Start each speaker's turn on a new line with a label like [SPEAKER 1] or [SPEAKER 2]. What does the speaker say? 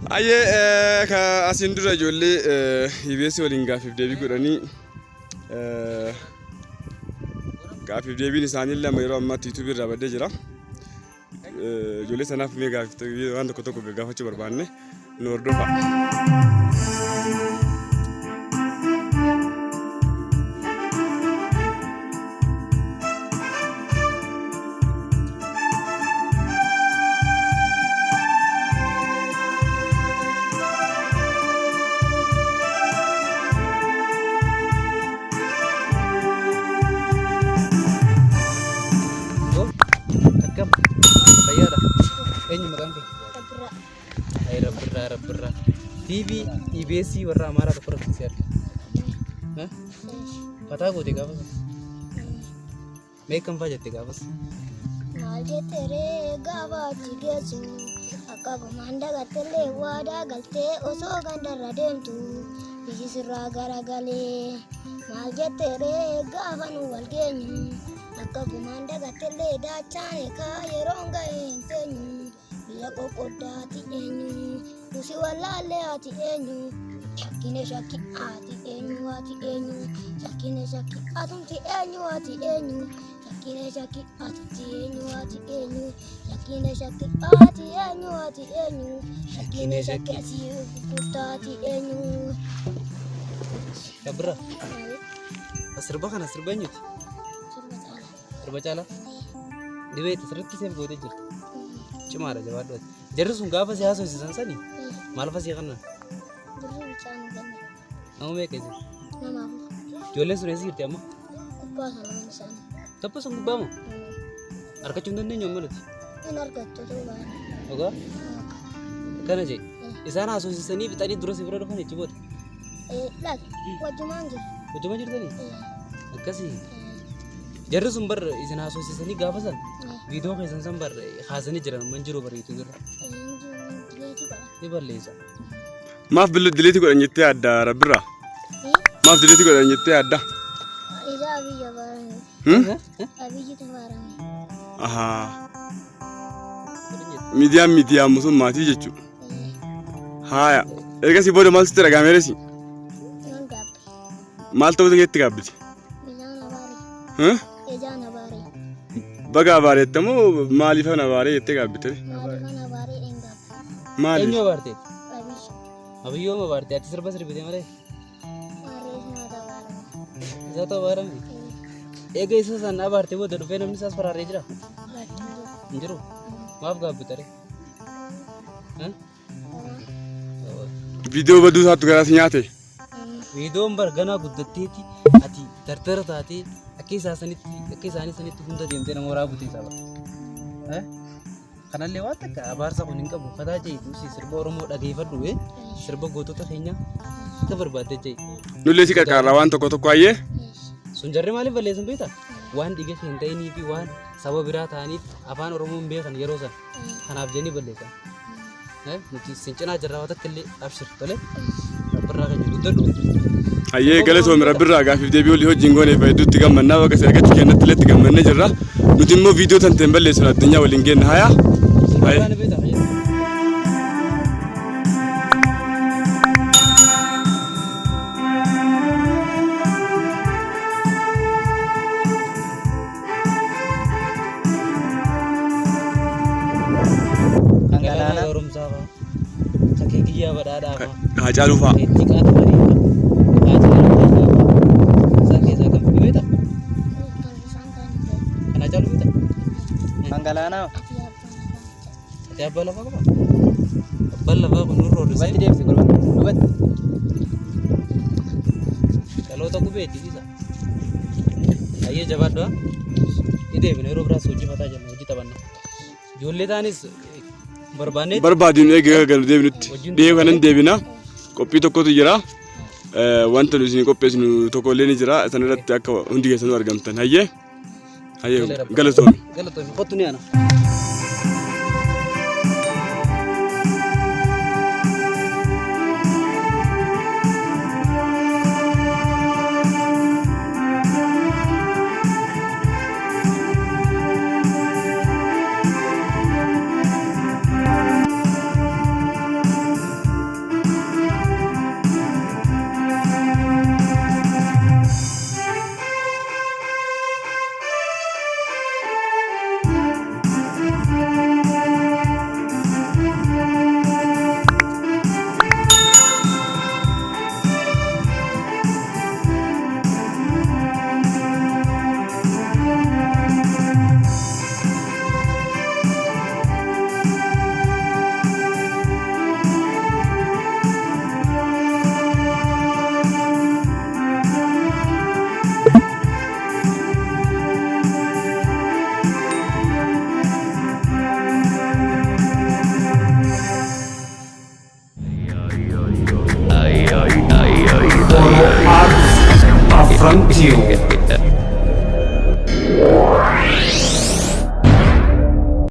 [SPEAKER 1] Aye ka asin dura jolle IBS waliin gaafif deebii godhanii gaafif deebiin isaanii lama yeroo ammaatti YouTube irraa baddee jira. Jolle sanaaf mee gaafif waan tokko tokko gaafachuu barbaanne nu hordofa.
[SPEAKER 2] TV IBS warra Amara tokko rakkisee arga. Fataa goote gaafas. Meeqan faa jette gaafas.
[SPEAKER 3] Maal jettere gaafaatti geessu akka gumanda galtee waadaa galtee osoo gandarra deemtu biyyi sirraa garagalee. Maal jettere gaafa nu wal geenyu akka gumanda galtee daachaan eegaa yeroo ga'een teenyu biyya qoqqoddaati eenyu. Nusi wallaalee ati eenyu shakkine shakki ati eenyu ati eenyu shakkine shakki atumti eenyu ati eenyu shakkine shakki atumti eenyu ati eenyu shakkine shakki ati eenyu ati eenyu shakkine shakki ati eenyu.
[SPEAKER 2] Kabra asirba kana sirba eenyuti? Sirba caalaa dibeeti sirriitti seef gootee jirti. Cimaadha jabaadhooti. Jarri sun gaafa si haasofsiisan sanii maal fasii kannan?
[SPEAKER 3] Birrii bichaan ganna.
[SPEAKER 2] Nama meeqa jira?
[SPEAKER 3] Nama afur.
[SPEAKER 2] Ijoolleen sun eessa jirti amma?
[SPEAKER 3] Gubbaa sana isaanii.
[SPEAKER 2] Tapha sun gubbaa moo? Harkachuu hin dandeenyu ammalatti?
[SPEAKER 3] Hin argattu ta'uu baay'ee.
[SPEAKER 2] Ogaa? Kana jee isaan haasofsiisanii fixanii dura si bira dhufan jechi booda?
[SPEAKER 3] Laaki wajjumaan jiru.
[SPEAKER 2] Wajjuma jirtanii? Akkasii. Jarri sun bar isin haasofsiisanii gaafa san viidiyoo keessan san bar haasanii jiran man jiru bariitu jira. Ni balleessa.
[SPEAKER 1] Maaf dileetii godhan jettee adda rabbirraa? Maaf dileetii godhan jettee adda?
[SPEAKER 3] Isaa biyya baarame. Abiyyi tafaarame.
[SPEAKER 1] Ahaa. Miidiyaan musun maatii jechuudha. Haaya. Ergasii booda maal sitti dhagaameeresi?
[SPEAKER 3] Yoon gaabbe.
[SPEAKER 1] Maal ta'uu keetti gaabbite?
[SPEAKER 3] Ijaan abaare. Ijaan abaare.
[SPEAKER 1] Baga abaareetta moo maaliif abaaree jettee gaabbite?
[SPEAKER 3] Maaliifan abaaree een gaabbe.
[SPEAKER 1] Maaliif?
[SPEAKER 2] Eenyu abaartee?
[SPEAKER 3] Abiyyi.
[SPEAKER 2] Abiyyoo abaartee ati sirba sirbite malee?
[SPEAKER 3] Maarree isaa tafaarame.
[SPEAKER 2] Isaa ta'uu abaarame? Eega isa san abaartee booda dhufee namni isaas faraaree jira? Hin jiru? Maaf gaabbite ree?
[SPEAKER 1] Viidiyoo baduu isaatti garaas nyaate?
[SPEAKER 2] Viidiyoon bar ganaa guddatteeti ati tartara taatee akka isaanii sanitti hunda deemtee nama waraabutee qaba. Kanallee waan takka abaarsa kun hin qabu fataa jeetu sirba Oromoo dhageeffadhu sirba gootota keenya akka barbaadde jee.
[SPEAKER 1] Nullee si qaqqaarraa waan tokko tokko ayyee?
[SPEAKER 2] Sun jarri maaliif balleessan beektaa? Waan dhiiga hin ta'inii fi waan saba biraa ta'aniif afaan Oromoo hin beekan yeroo san kanaaf jennee balleessan. Nuti sincinaa jirraa waan takka illee abshir tole rabbirraa keenya guddadhu.
[SPEAKER 1] Ayyee galatoomii rabbirraa gaafiif deebii olii hojiin goonee fayyaduutti gammannaa bakka si argachuu keenyatti illee itti gammannee jirra. Nuti immoo viidiyoo tanteen balleessuun addunyaa waliin geenna hayaa. Hacaaluu fa'a.
[SPEAKER 2] Mangalaanaa. Ati abbaa lafaa qaba? Abbaan lafaa kun nurra hodhusee. Wanti deemsi gurba. Dhaloota qubeetti isa. Ayyee jabaadhaa. Ideebina yeroo biraas hojii fataa jenna hojii taphanna. Ijoollee taanis barbaanne.
[SPEAKER 1] Barbaadinu eegee galu deebinutti. Deebii kanan deebina. Qophii tokkotu jira. Wanta nuti isin qopheessinu tokko illee ni jira. San irratti akka hundi keessanuu argamtan. Hayyee. Hayyee galatoomi.
[SPEAKER 2] Galatoomi kottu ni ana.
[SPEAKER 4] Thank you.